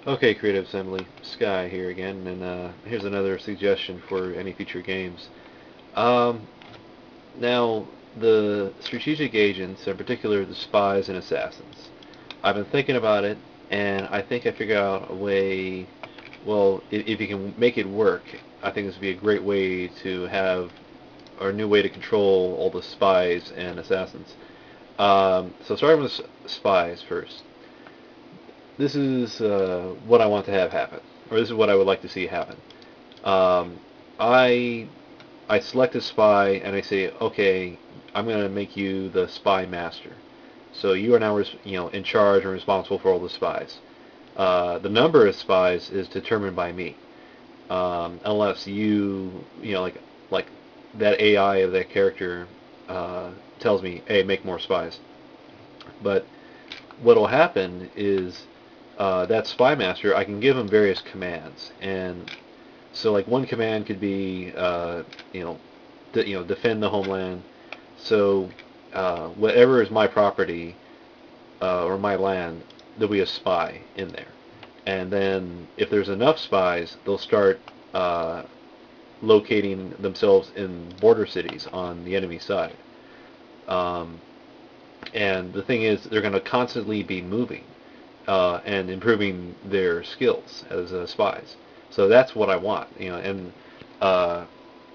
Okay, Creative Assembly, Sky here again, and here's another suggestion for any future games. Um, Now, the strategic agents, in particular the spies and assassins, I've been thinking about it, and I think I figured out a way. Well, if you can make it work, I think this would be a great way to have, or a new way to control all the spies and assassins. So starting with spies first. This is what I want to have happen, or this is what I would like to see happen. Um, I I select a spy and I say, okay, I'm going to make you the spy master. So you are now, in charge and responsible for all the spies. The number of spies is determined by me, unless like that AI of that character tells me, hey, make more spies. But what will happen is that spy master, I can give him various commands, and so like one command could be, you know, defend the homeland. So whatever is my property or my land, there'll be a spy in there. And then if there's enough spies, they'll start uh, locating themselves in border cities on the enemy side. Um, and the thing is, they're going to constantly be moving and improving their skills as spies. So that's what I want, and uh,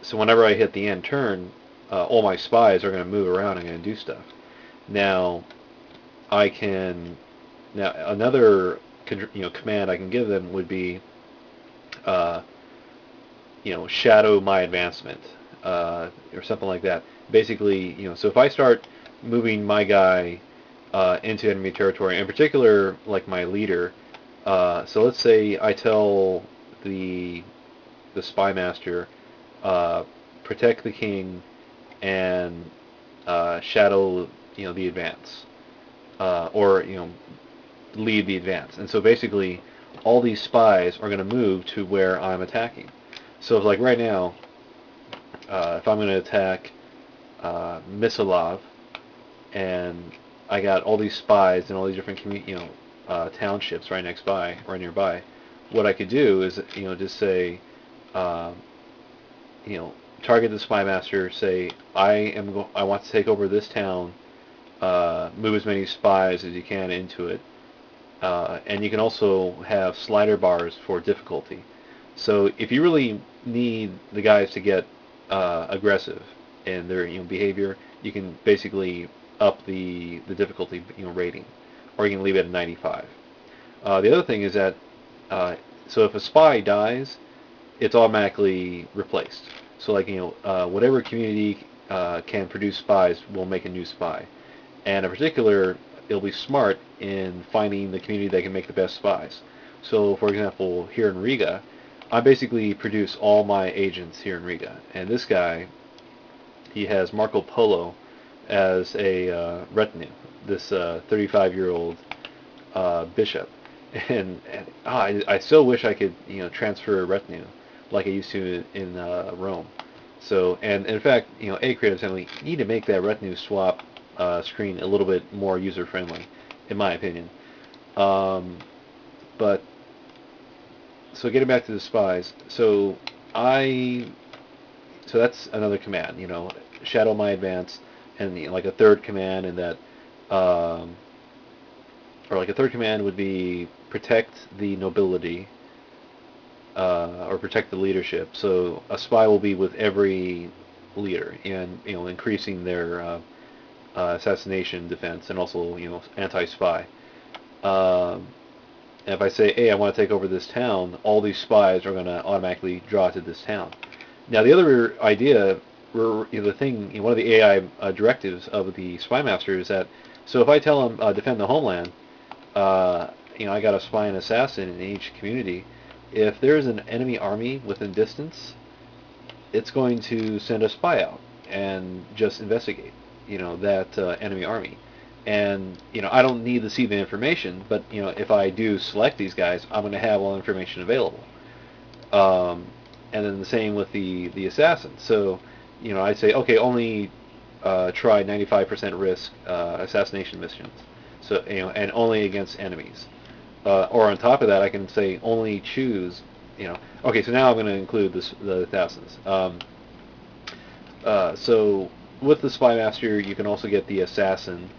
so whenever I hit the end turn, all my spies are going to move around and going to do stuff. Now I can now another command I can give them would be uh, shadow my advancement or something like that. Basically, so if I start moving my guy into enemy territory, in particular, like my leader. So let's say I tell the the spy master, uh, protect the king and shadow the advance, or lead the advance. And so basically, all these spies are going to move to where I'm attacking. So like right now, if I'm going to attack Misalov, and I got all these spies and all these different townships right nearby. What I could do is just say, uh, you know, target the spy master. Say I want to take over this town. Move as many spies as you can into it, and you can also have slider bars for difficulty. So if you really need the guys to get aggressive in their behavior, you can basically up the difficulty rating, or you can leave it at 95. The other thing is that so if a spy dies, it's automatically replaced. So like whatever community can produce spies will make a new spy, and in particular, it'll be smart in finding the community that can make the best spies. So for example, here in Riga, I basically produce all my agents here in Riga, and this guy, he has Marco Polo as a retinue, this 35-year-old bishop, and I so wish I could transfer a retinue like I used to in Rome. So, and in fact, a creative assembly, you need to make that retinue swap screen a little bit more user friendly, in my opinion. Um, but so getting back to the spies, I so that's another command, shadow my advance, and like a third command, and that, um, or like a third command would be protect the nobility, or protect the leadership. So a spy will be with every leader, and increasing their assassination defense, and also anti-spy. Um, and if I say, hey, I want to take over this town, all these spies are going to automatically draw to this town. Now, the other idea, the thing, one of the AI directives of the spy master is that, so if I tell him defend the homeland, I got a spy and assassin in each community. If there's an enemy army within distance, it's going to send a spy out and just investigate, that enemy army. And I don't need to see the information, but if I do select these guys, I'm going to have all the information available. Um, and then the same with the assassin. So I'd say, okay, only try 95% risk assassination missions. So and only against enemies. or on top of that, I can say only choose. Okay, so now I'm going to include the assassins. So with the spy master, you can also get the assassin,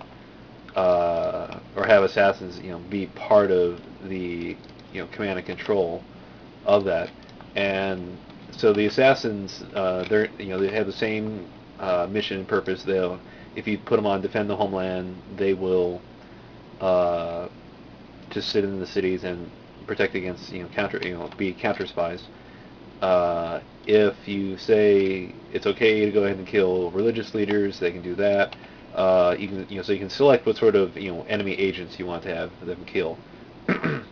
or have assassins, be part of the, command and control of that. And so the assassins, they have the same mission and purpose. If you put them on defend the homeland, they will just sit in the cities and protect against, be counter spies. If you say it's okay to go ahead and kill religious leaders, they can do that. So you can select what sort of, enemy agents you want to have them kill. You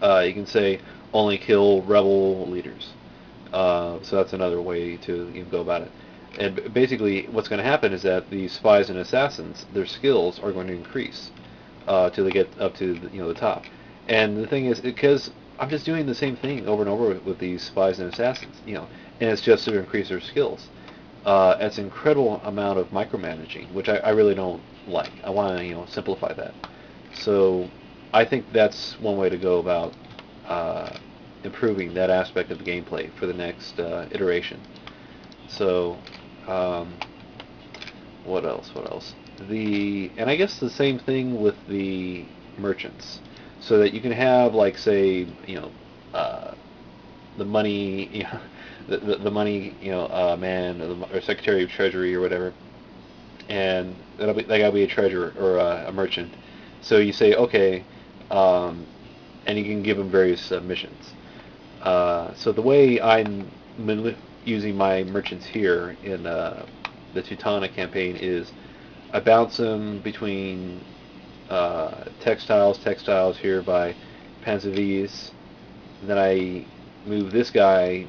can say only kill rebel leaders. So that's another way to go about it. And basically, what's going to happen is that the spies and assassins, their skills are going to increase till they get up to the top. And the thing is, because I'm just doing the same thing over and over with these spies and assassins, and it's just to increase their skills. It's an incredible amount of micromanaging, which I really don't like. I want to simplify that. So I think that's one way to go about improving that aspect of the gameplay for the next iteration. So what else? And I guess the same thing with the merchants, so that you can have, like, say, the money, the money, man, or Secretary of Treasury or whatever, and that gotta be a treasurer or a merchant. So you say, okay, and you can give them various missions. So the way I'm using my merchants here in the Teutonic campaign is I bounce them between textiles here by Panzavis. Then I move this guy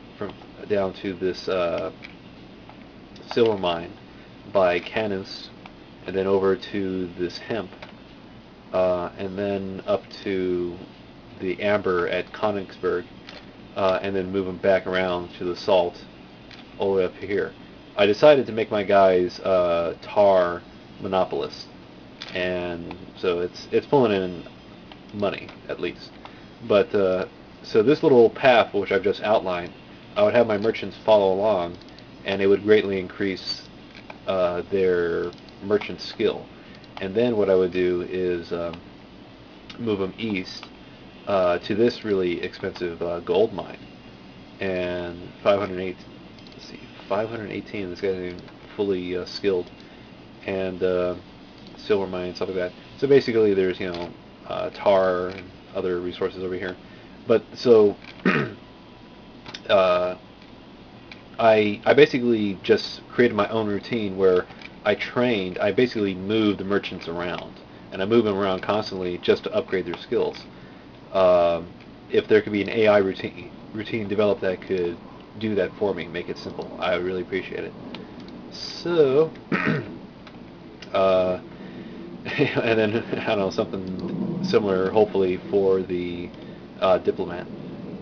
down to this silver mine by Canus, and then over to this hemp, and then up to the amber at Königsberg, and then move them back around to the salt all the way up here. I decided to make my guys tar monopolists, and so it's pulling in money at least. But so this little path, which I've just outlined, I would have my merchants follow along, and it would greatly increase their merchant skill. And then what I would do is move them east to this really expensive gold mine, and 508. Let's see, 518. This guy's even fully skilled, and silver mine and stuff like that. So basically, there's tar and other resources over here. But so I basically just created my own routine where I basically moved the merchants around, and I move them around constantly just to upgrade their skills. If there could be an AI routine developed that could do that for me, make it simple, I would really appreciate it. So, and then, I don't know, something similar, hopefully, for the diplomat.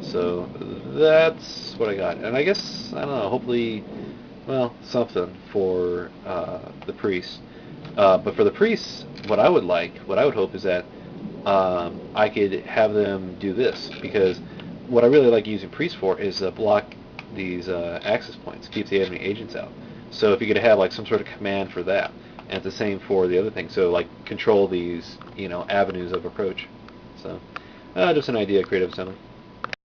So that's what I got. And I guess, I don't know, hopefully, well, something for the priests. But for the priests, what I would hope is that I could have them do this, because what I really like using priests for is block these access points, keep the enemy agents out. So if you could have like some sort of command for that, and it's the same for the other thing. So like control these, avenues of approach. So just an idea, Creative Assembly.